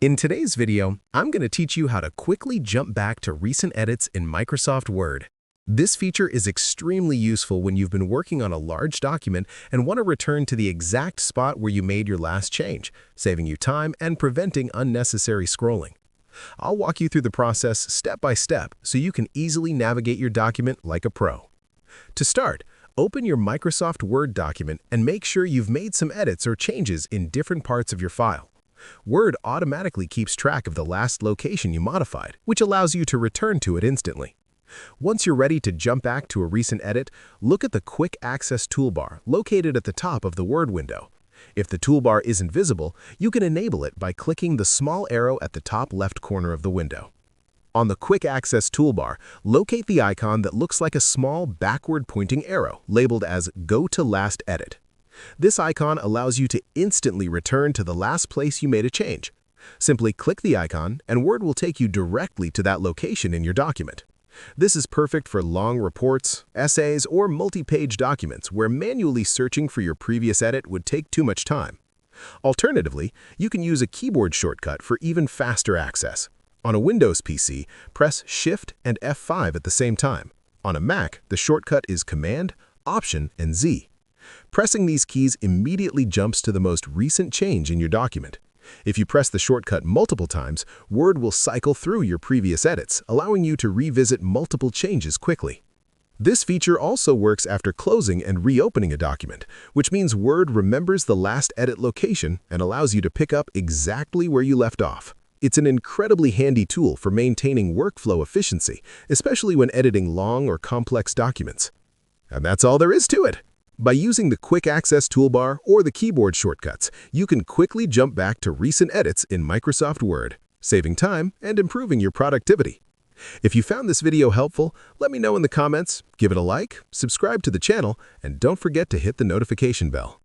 In today's video, I'm going to teach you how to quickly jump back to recent edits in Microsoft Word. This feature is extremely useful when you've been working on a large document and want to return to the exact spot where you made your last change, saving you time and preventing unnecessary scrolling. I'll walk you through the process step by step so you can easily navigate your document like a pro. To start, open your Microsoft Word document and make sure you've made some edits or changes in different parts of your file. Word automatically keeps track of the last location you modified, which allows you to return to it instantly. Once you're ready to jump back to a recent edit, look at the Quick Access toolbar located at the top of the Word window. If the toolbar isn't visible, you can enable it by clicking the small arrow at the top left corner of the window. On the Quick Access toolbar, locate the icon that looks like a small backward-pointing arrow labeled as Go to Last Edit. This icon allows you to instantly return to the last place you made a change. Simply click the icon and Word will take you directly to that location in your document. This is perfect for long reports, essays, or multi-page documents where manually searching for your previous edit would take too much time. Alternatively, you can use a keyboard shortcut for even faster access. On a Windows PC, press Shift and F5 at the same time. On a Mac, the shortcut is Command, Option, and Z. Pressing these keys immediately jumps to the most recent change in your document. If you press the shortcut multiple times, Word will cycle through your previous edits, allowing you to revisit multiple changes quickly. This feature also works after closing and reopening a document, which means Word remembers the last edit location and allows you to pick up exactly where you left off. It's an incredibly handy tool for maintaining workflow efficiency, especially when editing long or complex documents. And that's all there is to it. By using the Quick Access toolbar or the keyboard shortcuts, you can quickly jump back to recent edits in Microsoft Word, saving time and improving your productivity. If you found this video helpful, let me know in the comments, give it a like, subscribe to the channel, and don't forget to hit the notification bell.